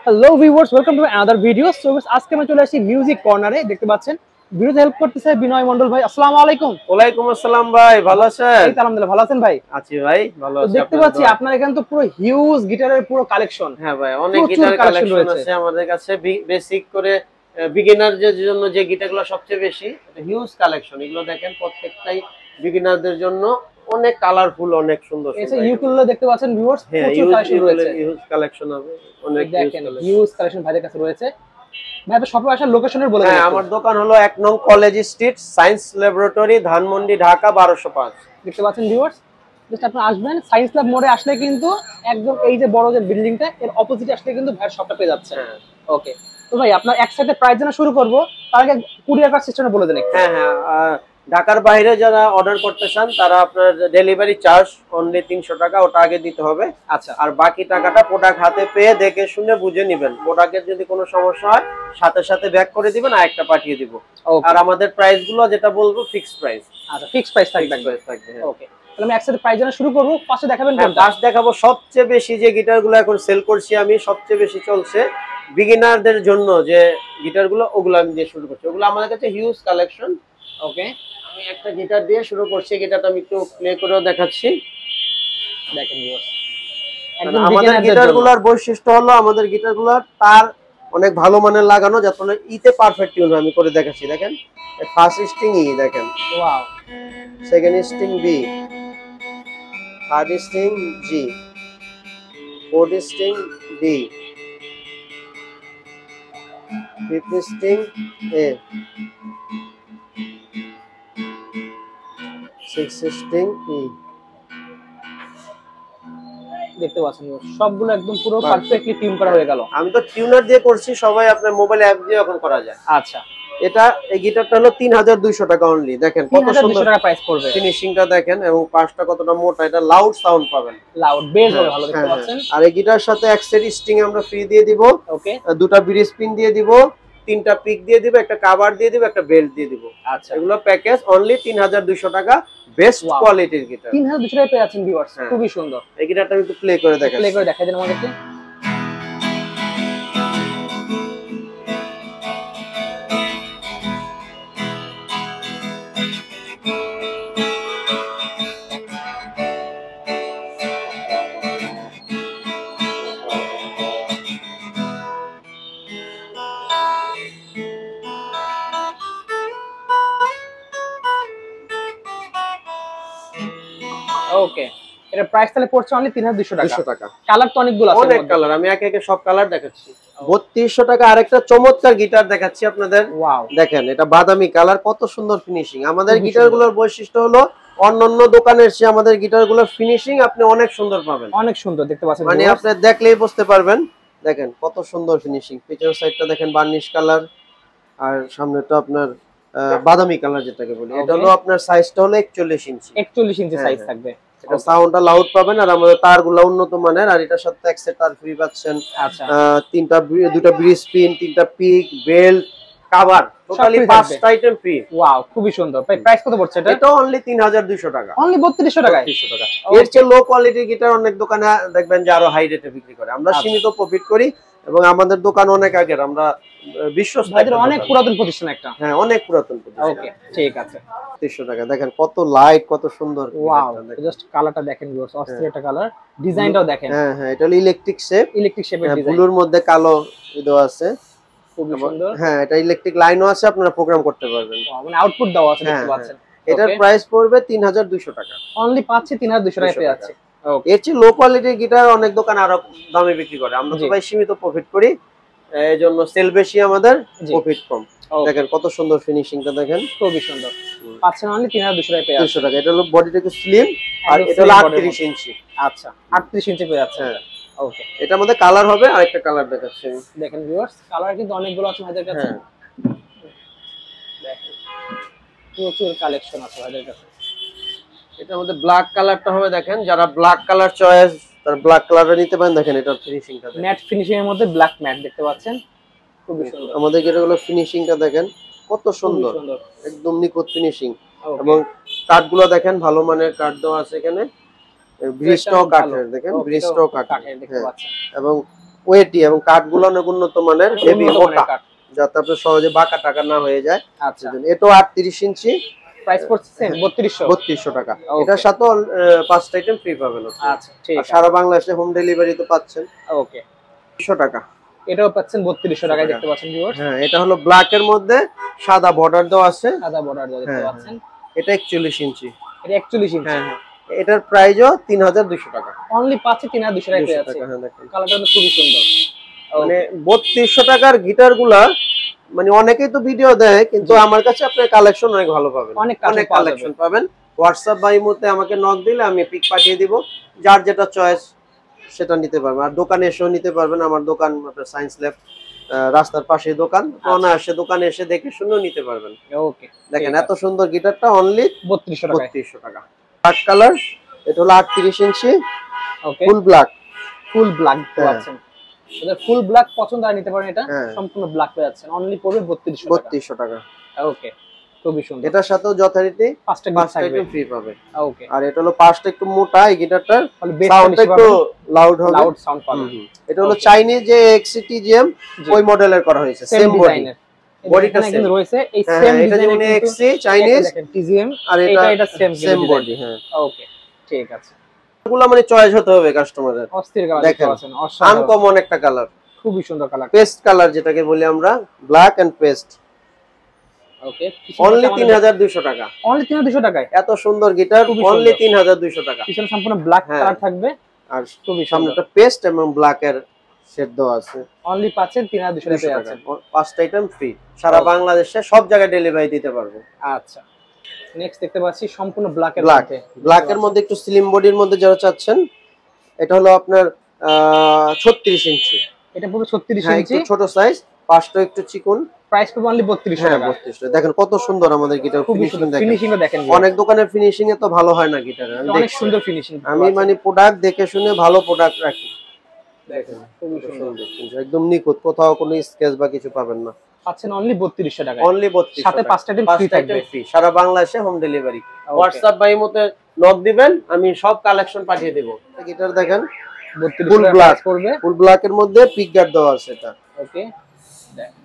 Hello viewers, welcome to another video. So আজকে আমি চলে আসি মিউজিক কর্নারে। দেখতে পাচ্ছেন ভিডিওতে হেল্প করতেছে বিনয় মণ্ডল ভাই। আসসালামু আলাইকুম। ওয়ালাইকুম আসসালাম ভাই, ভালো আছেন? এই তো আলহামদুলিল্লাহ, ভালো আছেন ভাই? আছি ভাই, ভালো আছি। দেখতে পাচ্ছি আপনার এখানে তো পুরো হিউজ গিটারের পুরো কালেকশন। হ্যাঁ ভাই, অনেক গিটার কালেকশন আছে আমাদের কাছে। বেসিক করে বিগিনারদের জন্য যে গিটারগুলো সবচেয়ে বেশি, এটা হিউজ কালেকশন। এগুলো দেখেন প্রত্যেকটাই বিগিনারদের জন্য অনেক কালারফুল, অনেক সুন্দর। এই যে ইউকুলেলে দেখতে পাচ্ছেন ভিউয়ার্স, প্রচুর কালেকশন রয়েছে। হিউজ কালেকশন হবে, অনেক দেখেন হিউজ কালেকশন ভাইদের কাছে রয়েছে। ভাই আপনি শপে আসার লোকেশনের বলে দেন। হ্যাঁ, আমার দোকান হলো 1 নং college street, science laboratory, Dhanmondi, Dhaka 1205। দেখতে পাচ্ছেন ভিউয়ার্স, জাস্ট আপনি আসবেন সায়েন্স ল্যাব মোড়ে আসলে কিন্তু একদম এই যে বড় যে বিল্ডিংটা এর অপোজিটে আসলে কিন্তু ভাইয়ের শপটা পেয়ে যাচ্ছে। ওকে, তো ভাই আপনার একসাথে প্রাইস জানা শুরু করব, তার আগে কুরিয়ার কার্ড সিস্টেমে বলে দেন একটু। হ্যাঁ, ঢাকার বাইরে যারা অর্ডার করতে চান তারা আপনার ডেলিভারি চার্জ অনলি 300 টাকা, ওটা আগে দিতে হবে। আচ্ছা, আর বাকি টাকাটা প্রোডাক্ট হাতে পেয়ে দেখে শুনে বুঝে নেবেন। প্রোডাক্টের যদি কোনো সমস্যা হয় সাথে সাথে ব্যাক করে দিবেন, আর একটা পাঠিয়ে দিব। আর আমাদের প্রাইস গুলো যেটা বলবো ফিক্সড প্রাইস। আচ্ছা, ফিক্সড প্রাইস থাকবে। ওকে, তাহলে আমি একসাথে প্রাইস জানা শুরু করব। পাশে দেখাবেন কোনটা? পাশে দেখাবো সবচেয়ে বেশি যে গিটারগুলো এখন সেল করছি আমি, সবচেয়ে বেশি চলছে বিগিনারদের জন্য যে গিটারগুলো, ওগুলো আমি দিয়ে শুরু করছি। ওগুলো আমাদের কাছে হিউজ কালেকশন। ওকে, আমি একটা গিটার দিয়ে শুরু করছি। গিটারটা আমি একটু প্লে করেও দেখাচ্ছি। দেখেন ভিউয়ার্স, আমাদের গিটারগুলোর বৈশিষ্ট্য হলো আমাদের গিটারগুলোর তার অনেক ভালো মানের লাগানো, যাতে ইতে পারফেক্ট টিউন আমি করে দেখাচ্ছি। দেখেন ফার্স্ট স্ট্রিং ই, দেখেন wow, second string B, third string G, fourth string D, fifth string A, sixth string E. দেখতে পাচ্ছেন সবগুলো একদম পুরো পারফেক্টলি টিউন করা হয়ে গেল। আমি তো টিউনার দিয়ে করছি, সবাই আপনার মোবাইল অ্যাপ দিয়ে এখন করা যায়। আচ্ছা, এটা এই গিটারটা হলো 3200 টাকা অনলি। দেখেন কত সুন্দর টাকা প্রাইস পড়বে। ফিনিশিংটা দেখেন এবং পাঁচটা কতটা মোটা। এটা লাউড সাউন্ড পাবেন, লাউড বেস হবে ভালো। দেখতে পাচ্ছেন। আর এই গিটার সাথে এক সেট স্ট্রিং আমরা ফ্রি দিয়ে দিব। ওকে, দুটা ব্রিজ পিন দিয়ে দিব, তিনটা পিক দিয়ে দিব, একটা কভার দিয়ে দিব, একটা বেল্ট দিয়ে দিব। আচ্ছা, এগুলো প্যাকেজ অনলি 3200 টাকা। বেস্ট কোয়ালিটির গিটার 3200 টাকায় পেয়ে যাচ্ছেন ভিউয়ার্স। খুবই সুন্দর। এই গিটারটা আমি একটু প্লে করে দেখাচ্ছি। প্লে করে দেখাই দেন আমাদেরকে। ওকে, এটা প্রাইস তাহলে পড়ছে অনলি 3200 টাকা। কালার তো অনেকগুলো আছে, অনেক কালার। আমি একে একে সব কালার দেখাচ্ছি। 3200 টাকা আরেকটা চমৎকার গিটার দেখাচ্ছি আপনাদের। ওয়াও, দেখেন এটা বাদামি কালার, কত সুন্দর ফিনিশিং। আমাদের গিটারগুলোর বৈশিষ্ট্য হলো অন্যান্য দোকানের চেয়ে আমাদের গিটারগুলোর ফিনিশিং আপনি অনেক সুন্দর পাবেন। অনেক সুন্দর দেখতে পাচ্ছেন, মানে আপনি দেখলেই বুঝতে পারবেন। দেখেন কত সুন্দর ফিনিশিং। পিছনের সাইডটা দেখেন বার্নিশ কালার, আর সামনেটা আপনার বাদামি কালার যেটাকে বলি। এটা হলো আপনার সাইজটা হলো 41 ইঞ্চি। 41 ইঞ্চি সাইজ থাকবে। এটা সাউন্ডটা লাউড পাবেন, আর আমাদের তারগুলো উন্নত মানের। আর এটার সাথে এক সেট তার ফ্রি পাচ্ছেন। আচ্ছা, দুটা ব্রিজ পিন, তিনটা পিক, বেল্ট, কভার, টোটালি 5টা আইটেম ফ্রি। ওয়াও, খুবই সুন্দর। প্রাইস কত পড়ছে এটা? এটা অনলি 3200 টাকা। অনলি 3200 টাকায়। 3200 টাকা। এর চেয়ে লো কোয়ালিটির গিটার অনেক দোকানে দেখবেন যে আরো হাই রেটে বিক্রি করে। আমরা সীমিত প্রফিট করি এবং আমাদের দোকান অনেক আগের। আমরা বিশ্বস্ত, অনেক পুরাতন প্রতিষ্ঠান একটা। হ্যাঁ, অনেক পুরাতন প্রতিষ্ঠান। ওকে, ঠিক আছে। 3200 টাকা। দেখেন কত লাইট, কত সুন্দর। ওয়াও, জাস্ট কালারটা দেখেন ভিউয়ার্স, অস্থির একটা কালার। ডিজাইনটাও দেখেন। হ্যাঁ, এটা হলো ইলেকট্রিক শেপ। ইলেকট্রিক শেপের ডিজাইন, ব্লুর মধ্যে কালো দেওয়া আছে। খুবই সুন্দর। হ্যাঁ, এটা ইলেকট্রিক লাইনও আছে, আপনারা প্রোগ্রাম করতে পারবেন। মানে আউটপুট দেওয়া আছে, দেখতে পাচ্ছেন। এটার প্রাইস পড়বে 3200 টাকা। অনলি পাচ্ছি 3200 টাকায় পেয়ে যাচ্ছে। এর চেয়ে লো কোয়ালিটির গিটার অনেক দোকান আরো দামে বিক্রি করে। আমরা তো ভাই সীমিত প্রফিট করি, এইজন্য সেল বেশি, আমাদের প্রফিট কম। দেখেন কত সুন্দর ফিনিশিংটা, দেখেন খুবই সুন্দর। পাচ্ছেন অনলি 3200 টাকায় পেয়ে যাচ্ছে। 3200 টাকা। এটা হলো বডিটা একটু স্লিম, আর এটা হলো 38 ইঞ্চি। আচ্ছা, 38 ইঞ্চি পেয়ে যাচ্ছে। ওকে, এটার মধ্যে কালার হবে, আরেকটা কালার দেখাচ্ছি। দেখেন ভিউয়ার্স, কালার কিন্তু অনেকগুলো আছে ভাইদের কাছে। দেখেন প্রচুর কালেকশন আছে ভাইদের কাছে। এটার মধ্যে ব্ল্যাক কালারটা হবে। দেখেন যারা ব্ল্যাক কালার চয়েস, তার ব্ল্যাক কালারটা নিতে পারেন। দেখেন এটার ফিনিশিংটা, ম্যাট ফিনিশিং এর মধ্যে ব্ল্যাক ম্যাট দেখতে পাচ্ছেন, খুবই সুন্দর। আমাদের গিটারগুলো ফিনিশিংটা দেখেন কত সুন্দর, একদম নিখুঁত ফিনিশিং। এবং কাঠগুলো দেখেন ভালো মানের কাঠ দেওয়া আছে এখানে। ব্রিজটাও কাঠের, দেখেন ব্রিজটাও কাঠের। এবং ওয়েটি এবং কাঠগুলো অনেক উন্নত মানের, হেভি মোটা, যাতে আপনার সহজে বাঁকা টাকা না হয়ে যায়। আচ্ছা, এটাও 38 ইঞ্চি, প্রাইস পড়ছে সেম 3200 টাকা। এটার সাথে 5টা আইটেম ফ্রি পাবেন। আচ্ছা ঠিক আছে, সারা বাংলাদেশে হোম ডেলিভারি তো পাচ্ছেন। ওকে, 200 টাকা। এটাও পাচ্ছেন 3200 টাকায় দেখতে পাচ্ছেন ভিউয়ার্স। হ্যাঁ, এটা হলো ব্ল্যাক এর মধ্যে সাদা বর্ডার দেওয়া আছে, সাদা বর্ডার দেখতে পাচ্ছেন। এটা 41 ইঞ্চি। এটা 41 ইঞ্চি। হ্যাঁ, এটার প্রাইসও 3200 টাকা। অনলি পাচ্ছে 3200 টাকায় পেয়ে যাচ্ছে। হ্যাঁ দেখেন, কালারটা খুবই সুন্দর। মানে 3200 টাকার গিটারগুলা মানে অনেকেই তো ভিডিও দেয়, কিন্তু আমার কাছে আপনার কালেকশন অনেক ভালো পাবেন, অনেক কালেকশন পাবেন। হোয়াটসঅ্যাপ বা ইমোতে আমাকে নক দিলে আমি পিক পাঠিয়ে দিব, যার যেটা চয়েস সেটা নিতে পারবেন। আর দোকানে এসেও নিতে পারবেন, আমার দোকান আপনার সায়েন্স ল্যাব রাস্তার পাশে দোকান, অনায়াসে দোকানে এসে দেখে শুনেও নিতে পারবেন। ওকে, দেখেন এত সুন্দর গিটারটা অনলি 3200 টাকা। ব্ল্যাক কালার, এটা হলো 38 ইঞ্চি, ওকে, ফুল ব্ল্যাক দেখতে পাচ্ছেন। এটা ফুল ব্ল্যাক পছন্দ আর নিতে পারেন, এটা সম্পূর্ণ ব্ল্যাক পেয়ে যাচ্ছেন, অনলি পড়বে 3200 টাকা। ওকে, খুবই সুন্দর। এটার সাথেও যথারীতি 5টা আইটেম ফ্রি পাবে। ওকে, আর এটা হলো 5টা একটু মোটা, এই গিটারটার সাউন্ডটা একটু লাউড হবে, লাউড সাউন্ড পাবেন। এটা হলো চাইনিজ যে XCTGM ওই মডেলের করা হয়েছে, সেম ডিজাইনের। বডিটা সেম রয়েছে, এই সেম ডিজাইনের কিন্তু XC চাইনিজ TGM, আর এটা সেম বডি। হ্যাঁ, ওকে, ঠিক আছে। এগুলো মানে চয়েস হতে হবে কাস্টমারের। অস্থির কালার দেখতে পাচ্ছেন, আনকমন একটা কালার, খুবই সুন্দর কালার, পেস্ট কালার যেটাকে বলি আমরা, black and paste. Okay, only 3200 টাকা। অনলি 3200 টাকায় এত সুন্দর গিটার, অনলি 3200 টাকা। পিছনে সম্পূর্ণ ব্ল্যাক কালার থাকবে, আর খুবই সামনেটা পেস্ট এবং ব্ল্যাক এর শেড দেওয়া আছে। অনলি পাচ্ছেন 3200 টাকায় আছে। 5টা আইটেম ফ্রি, সারা বাংলাদেশে সব জায়গায় ডেলিভারি দিতে পারবো। আচ্ছা, নেক্সট দেখতে পাচ্ছি সম্পূর্ণ ব্ল্যাক এর মধ্যে একটু স্লিম বডির মধ্যে যারা চাচ্ছেন, এটা হলো আপনার 36 ইঞ্চি। এটা পুরো 36 ইঞ্চি, একটু ছোট সাইজ, পাশটা একটু চিকন। প্রাইস পড়বে অনলি 3200 টাকা। 3200। দেখেন কত সুন্দর আমাদের গিটার, ফিনিশিংটা দেখেন। অনেক দোকানের ফিনিশিং এ তো ভালো হয় না গিটারে, অনেক সুন্দর ফিনিশিং। আমি মানে প্রোডাক্ট দেখে শুনে ভালো প্রোডাক্ট রাখি। দেখেন খুবই সুন্দর, একদম নিখুঁত, কোথাও কোনো স্কেচ বা কিছু পাবেন না। পাচ্ছেন অনলি 3200 টাকা, অনলি 3200, সাথে 5টা আইটেম ফ্রি থাকবে, সারা বাংলাদেশে হোম ডেলিভারি। হোয়াটসঅ্যাপ বা ইমোতে নক দিবেন, আমি সব কালেকশন পাঠিয়ে দেব। গিটার দেখেন 3200 টাকা প্রাইস পড়বে, ফুল ব্ল্যাক এর মধ্যে পিক গার্ড দেওয়া আছে এটা। ওকে, দেখেন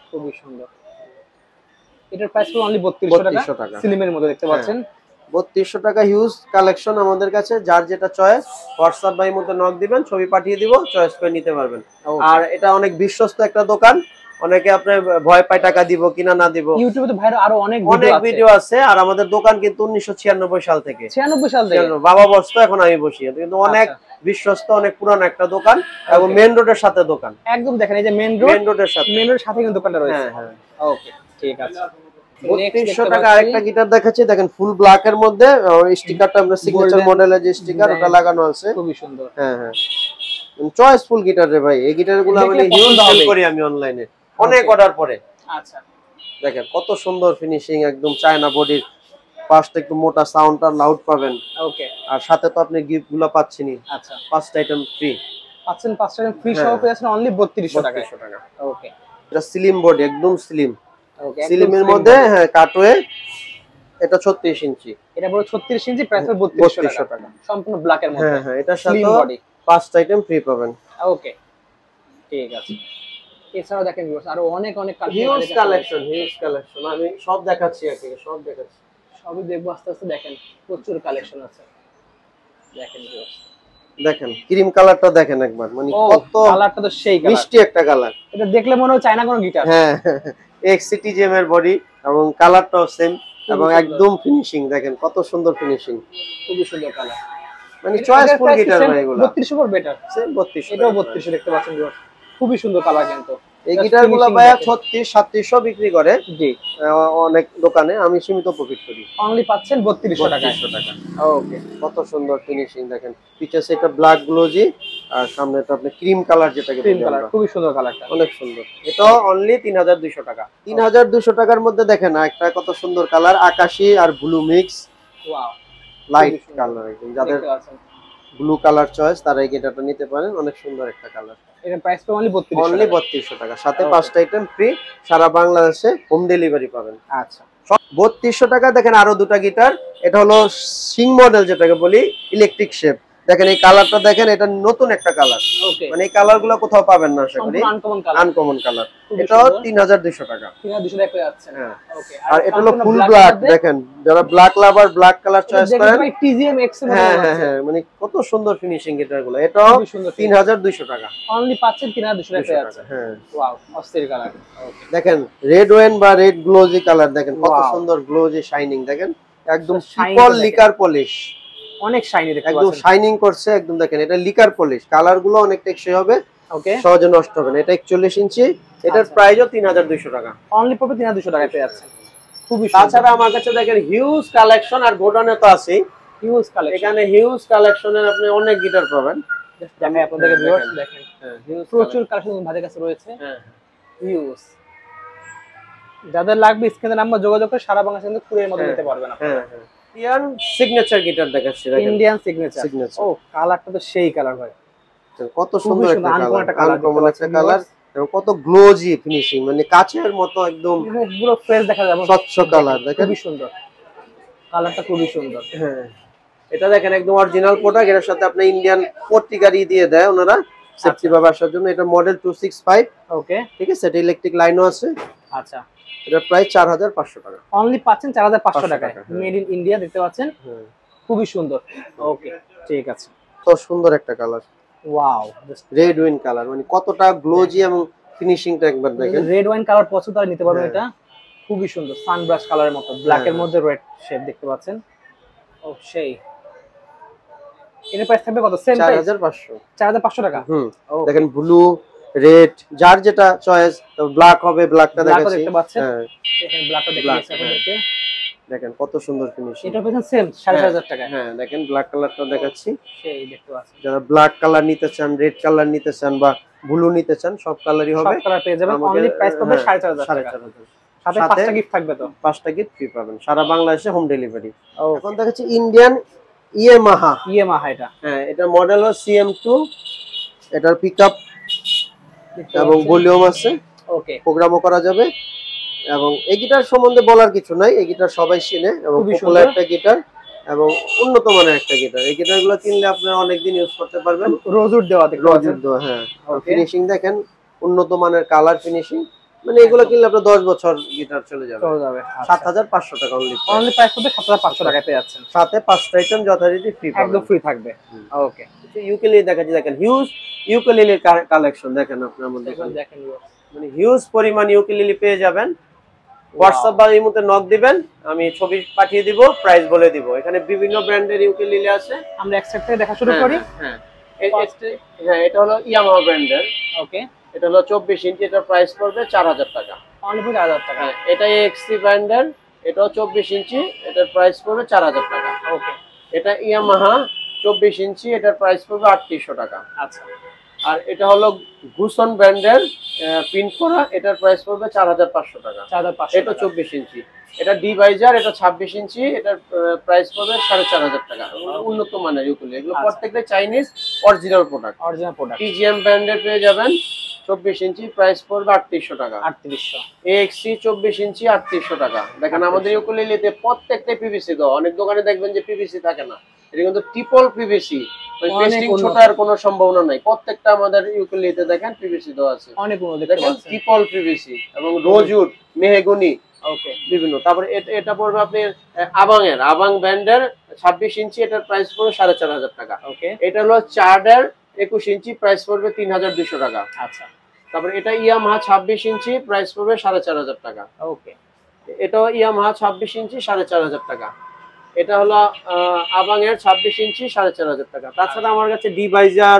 খুবই সুন্দর। এটার প্রাইস পড়বে অনলি 3200 টাকা, স্লিমের মধ্যে দেখতে পাচ্ছেন। 3200 টাকা, হিউজ কালেকশন আমাদের কাছে, যার যেটা চয়েস হোয়াটসঅ্যাপ বা ইমোতে নক দিবেন, ছবি পাঠিয়ে দিব, চয়েস করে নিতে পারবেন। আর এটা অনেক বিশ্বস্ত একটা দোকান, অনেকে আপনার ভয় পায় টাকা দিব কিনা না দিব। ইউটিউবে তো ভাইরা আরো অনেক ভিডিও আছে, আর আমাদের দোকান কিন্তু 1996 সাল থেকে, 96 সাল থেকে বাবা বসতো, এখন আমি বসি, কিন্তু অনেক বিশ্বস্ত, অনেক পুরানো একটা দোকান, এবং মেইন রোডের সাথে দোকান। একদম দেখেন, এই যে মেইন রোডের সাথে কিন্তু দোকানটা রয়েছে। হ্যাঁ, ওকে, ঠিক আছে। 3200 টাকা আরেকটা গিটার দেখাচ্ছি, দেখেন ফুল ব্ল্যাক এর মধ্যে, স্টিকারটা আমরা সিগনেচার মডেলের যে স্টিকার ওটা লাগানো আছে, খুবই সুন্দর। হ্যাঁ, চয়েসফুল গিটার রে ভাই, এই গিটারগুলো আমি হিউজ সেল করি আমি অনলাইনে, অনেক অর্ডার পরে। আচ্ছা, দেখেন কত সুন্দর ফিনিশিং, একদম চায়না বডির, পাশটা একটু মোটা, সাউন্ডটা লাউড পাবেন। ওকে, আর সাথে তো আপনি গিফটগুলো পাচ্ছেনই। আচ্ছা, 5টা আইটেম ফ্রি পাচ্ছেন, 5টা আইটেম ফ্রি সহ পেয়ে যাচ্ছেন অনলি 3200 টাকা। ওকে, এটা স্লিম বডি, একদম স্লিম, ওকে, স্লিমের মধ্যে, হ্যাঁ, কাটওয়ে। এটা 36 ইঞ্চি, এটা পুরো 36 ইঞ্চি, প্রাইস হবে 3200 টাকা, সম্পূর্ণ ব্ল্যাক এর মধ্যে। হ্যাঁ, এটার সাথে 5টা আইটেম ফ্রি পাবেন। ওকে, ঠিক আছে। এছাড়াও দেখেন ভিউয়ার্স আরো অনেক হিউজ কালেকশন, আমি সব দেখাচ্ছি, সবই দেখবো আস্তে আস্তে। দেখেন প্রচুর কালেকশন আছে, দেখেন ভিউয়ার্স, দেখেন ক্রিম কালারটা দেখেন একবার, মানে কত কালারটা তো সেই কালার, মিষ্টি একটা কালার। এটা দেখলে মনে হয় চায়না কোনো গিটার। হ্যাঁ, XCTGM এর বডি এবং কালারটাও সেম, এবং একদম ফিনিশিং দেখেন কত সুন্দর ফিনিশিং, খুবই সুন্দর কালার, মানে চয়েসফুল গিটার ভাই। এগুলো 3200 পর বেটার, সেম 3200, এটাও 3200 দেখতে পাচ্ছেন ভিউয়ার্স, খুবই সুন্দর কালার। কিন্তু এই গিটারগুলো ভাই 36-3700 বিক্রি করে, জি, অনেক দোকানে, আমি সীমিত প্রফিট করি। অনলি পাচ্ছেন 3200 টাকা। ওকে, কত সুন্দর ফিনিশিং দেখেন, পিছে সেটা ব্ল্যাক গ্লোজি, আর সামনেটা আপনি ক্রিম কালার, যেটাকে ক্রিম কালার, খুবই সুন্দর কালারটা, অনেক সুন্দর। এটা অনলি 3200 টাকা। 3200 টাকার মধ্যে দেখেন একটা কত সুন্দর কালার, আকাশী আর blue mix, wow, light colour একদম। যাদের ব্লু কালার চয়েস তারা এই গিটারটা নিতে পারেন, অনেক সুন্দর একটা কালার। এর প্রাইস তো অনলি 3200 টাকা, সাথে 5টা আইটেম ফ্রি, সারা বাংলাদেশে হোম ডেলিভারি পাবেন। আচ্ছা, 3200 টাকা। দেখেন আরো দুটো গিটার, এটা হলো সিং মডেল, যেটাকে বলি ইলেকট্রিক শেপ, দেখেন এই কালারটা দেখেন, এটা নতুন একটা কালার, ওকে মানে এই কালারগুলো কোথাও পাবেন না আশা করি, আনকমন কালার, আনকমন কালার। এটাও 3200 টাকা। 3200 টাকা পেয়ে যাচ্ছেন। হ্যাঁ ওকে আর এটা হলো ফুল ব্ল্যাক, দেখেন যারা ব্ল্যাক লাভার ব্ল্যাক কালার চয়েস করেন, ভাই টিজিএম এক্স এর মতো হ্যাঁ আছে। হ্যাঁ হ্যাঁ, মানে কত সুন্দর ফিনিশিং এটাগুলো। এটাও 3200 টাকা অনলি পাচ্ছেন 3200 টাকা পেয়ে যাচ্ছেন। হ্যাঁ ওয়াও অস্থির কালার। ওকে দেখেন রেড ওয়েন বা রেড গ্লোজি কালার, দেখেন কত সুন্দর গ্লোজি শাইনিং, দেখেন একদম ট্রিপল লিকার পলিশ, অনেক শাইনি দেখতে একদম শাইনিং করছে একদম। দেখেন এটা লিকার পলিশ, কালার গুলো অনেক টেকসই হবে, ওকে সহজে নষ্ট হবে না। এটা 41 ইঞ্চি, এটার প্রাইসও 3200 টাকা। অনলি পড়বে 3200 টাকায় পেয়ে যাচ্ছেন। খুবই সুন্দর। তাছাড়া আমার কাছে দেখেন হিউজ কালেকশন, আর গোডাউনে তো আছে হিউজ কালেকশন, এখানে হিউজ কালেকশনের আপনি অনেক গিটার পাবেন। দেখাই আপনাদেরকে ভিউয়ার্স, দেখেন হ্যাঁ হিউজ প্রচুর কালেকশন ভাইদের কাছে রয়েছে। হ্যাঁ হিউজ, যাদের লাগবে স্ক্রিনে নাম্বার যোগাযোগ করে সারা বাংলাদেশে কিন্তু কুরিয়ার মধ্যে নিতে পারবেন আপনারা। হ্যাঁ ইন্ডিয়ান সিগনেচার গিটার দেখাচ্ছি, দেখেন ইন্ডিয়ান সিগনেচার। সিগনেচার, ও কালারটা তো সেই কালার ভাই, কত সুন্দর একটা আনকমন একটা কালার, আনকমন একটা কালার, এবং কত গ্লোজি ফিনিশিং, মানে কাচের মতো একদম পুরো ফ্রেশ দেখা যাবে, স্বচ্ছ কালার, দেখেন খুবই সুন্দর কালারটা, খুবই সুন্দর। হ্যাঁ এটা দেখেন একদম অরিজিনাল প্রোডাক্ট, এর সাথে আপনি ইন্ডিয়ান পট্টিকারি দিয়ে দেয় ওনারা সেফটি ভাবে আসার জন্য। এটা মডেল 265, ওকে ঠিক আছে, এটা ইলেকট্রিক লাইনও আছে। আচ্ছা এটা প্রাইস 4500 টাকা। অনলি পাচ্ছেন 4500 টাকায়, মেড ইন ইন্ডিয়া দেখতে পাচ্ছেন, খুবই সুন্দর। ওকে ঠিক আছে, তো সুন্দর একটা colour, wow red win colour, মানে কতটা গ্লোজি এবং ফিনিশিংটা একবার দেখেন। রেড ওয়াইন কালার পছন্দ আর নিতে পারবেন, এটা খুবই সুন্দর, সানব্রাশ কালারের মতো, ব্ল্যাক এর মধ্যে রেড শেড দেখতে পাচ্ছেন। ও সেই, এর প্রাইস থাকবে কত? সেম প্রাইস 4500, 4500 টাকা। দেখেন ব্লু রেড যার যেটা চয়েস, তো ব্ল্যাক হবে, ব্ল্যাকটা দেখাচ্ছি, দেখতে পাচ্ছেন, হ্যাঁ এখানে ব্ল্যাকটা দেখাচ্ছি আপনাদেরকে, দেখেন কত সুন্দর ফিনিশিং। এটা পেছন সেম 4500 টাকা। হ্যাঁ দেখেন ব্ল্যাক কালারটা দেখাচ্ছি, সেই দেখতে পাচ্ছেন, যারা ব্ল্যাক কালার নিতে চান, রেড কালার নিতে চান বা ব্লু নিতে চান, সব কালারই হবে, সব কালার পেয়ে যাবেন। অনলি প্রাইস পাবে 4500 টাকা, সাথে 5টা গিফট থাকবে, তো 5টা গিফট ফ্রি পাবেন, সারা বাংলাদেশে হোম ডেলিভারি। এখন দেখাচ্ছি ইন্ডিয়ান ইয়ামাহা, এটা, হ্যাঁ এটা মডেল হলো CM2, এটার পিকআপ এবং ভলিউম আছে, ওকে প্রোগ্রামও করা যাবে। এবং এই গিটার সম্বন্ধে বলার কিছু নাই, এই গিটার সবাই চিনে এবং পপুলার একটা গিটার এবং উন্নত মানের একটা গিটার। এই গিটারগুলো কিনলে আপনারা অনেকদিন ইউজ করতে পারবেন। রোজউড দেওয়া, রোজউড দেওয়া, হ্যাঁ। ফিনিশিং দেখেন, উন্নত মানের কালার ফিনিশিং, মানে এগুলো কিনলে আপনার 10 বছর গিটার চলে যাবে। 7500 টাকা অনলি প্রাইস হবে 7500 টাকায় পেয়ে যাচ্ছেন, সাথে 5টা আইটেম যথারীতি ফ্রি, একদম ফ্রি থাকবে। ওকে ইউকেলেলে দেখাচ্ছি, দেখেন হিউজ ইউকেলেলে কালেকশন, দেখেন আপনার মধ্যে দেখেন, মানে হিউজ পরিমাণ ইউকেলেলে পেয়ে যাবেন। হোয়াটসঅ্যাপ বা ইমোতে নক দিবেন, আমি ছবি পাঠিয়ে দিব, প্রাইস বলে দিব। এখানে বিভিন্ন ব্র্যান্ডের ইউকেলেলে আছে, আমরা এক সাইড থেকে দেখা শুরু করি। হ্যাঁ হ্যাঁ এটা হলো ইয়ামাহা ব্র্যান্ডের, ওকে এটা হলো 24 ইঞ্চি, এটার প্রাইস পড়বে 4000 টাকা, অনলি 4000 টাকা। এটা এক্সসি ব্র্যান্ডের, এটাও 24 ইঞ্চি, এটার প্রাইস পড়বে 4000 টাকা। ওকে এটা ইয়ামাহা 24 ইঞ্চি, এটার প্রাইস পড়বে 3800 টাকা। আচ্ছা আর এটা হলো গুসন ব্র্যান্ডের প্রিন্ট করা, এটার প্রাইস পড়বে 4500 টাকা। 4500, এটা 24 ইঞ্চি, এটা ডিভাইজার, এটা 26 ইঞ্চি, এটার প্রাইস পড়বে 4500 টাকা। উন্নত মানের ইউকেলেলে, এগুলো প্রত্যেকটা চাইনিজ অরিজিনাল প্রোডাক্ট, টিজিএম ব্র্যান্ডের পেয়ে যাবেন। 24 ইঞ্চি প্রাইস পড়বে 3800 টাকা। 3800 এক্সসি 24 ইঞ্চি 3800 টাকা। দেখেন আমাদের ইউকেলেলেতে প্রত্যেকটাই পিভিসি দাও, অনেক দোকানে দেখবেন যে পিভিসি থাকে না, এটা কিন্তু ট্রিপল পিভিসি, পেস্টিং ছোটার কোনো সম্ভাবনা নাই। প্রত্যেকটা আমাদের ইউকেলেলেতে দেখেন পিভিসি দেওয়া আছে, অনেক গুণ দেখেন ট্রিপল পিভিসি এবং রোজউড, মেহগনি, ওকে বিভিন্ন। তারপরে এটা পড়বে আপনি আবাং ব্র্যান্ডের 26 ইঞ্চি, এটার প্রাইস পড়বে 4500 টাকা। ওকে এটা হলো চার্ডের 21 ইঞ্চি, প্রাইস পড়বে 3200 টাকা। আচ্ছা তারপরে এটা ইয়ামাহা 26 ইঞ্চি, প্রাইস পড়বে 4500 টাকা। ওকে এটাও ইয়ামাহা 26 ইঞ্চি 4500 টাকা। এটা হলো আবাঙের 26 ইঞ্চি 4500 টাকা। তাছাড়া আমার কাছে ডিভাইজার,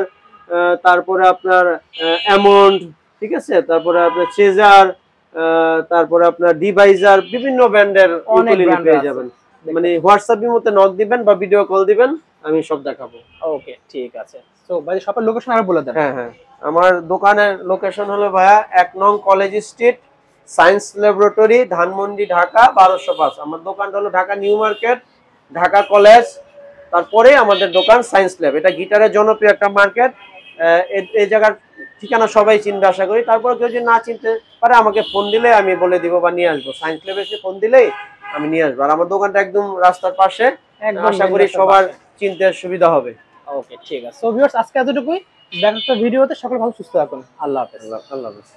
তারপরে আপনার অ্যামন্ড, ঠিক আছে, তারপরে আপনার চেজার, তারপরে আপনার ডিভাইজার, বিভিন্ন ব্র্যান্ডের ইউকেলেলে পেয়ে যাবেন। মানে হোয়াটসঅ্যাপের মধ্যে নক দিবেন বা ভিডিও কল দিবেন, আমি সব দেখাবো। ওকে ঠিক আছে। সো ভাই শপের লোকেশন আর বলে দেন। হ্যাঁ হ্যাঁ, আমার দোকানের লোকেশন হলো ভাইয়া 1 নং college street, science laboratory, Dhanmondi, Dhaka 1205। আমার দোকানটা হলো Dhaka new market, Dhaka college, তারপরে আমাদের দোকান সায়েন্স ল্যাব। এটা গিটারের জনপ্রিয় একটা মার্কেট, এই জায়গার ঠিকানা সবাই চিনবে আশা করি। তারপর কেউ যদি না চিনতে পারে আমাকে ফোন দিলে আমি বলে দিব বা নিয়ে আসবো। সায়েন্স ল্যাবে এসে ফোন দিলেই আমি নিয়ে আসবো। আর আমার দোকানটা একদম রাস্তার পাশে, আশা করি সবার চিনতে সুবিধা হবে। ওকে ঠিক আছে। সো ভিউয়ার্স আজকে এতটুকুই, দেখা একটা ভিডিওতে, সকল ভালো সুস্থ থাকুন। আল্লাহ হাফেজ। আল্লাহ হাফেজ।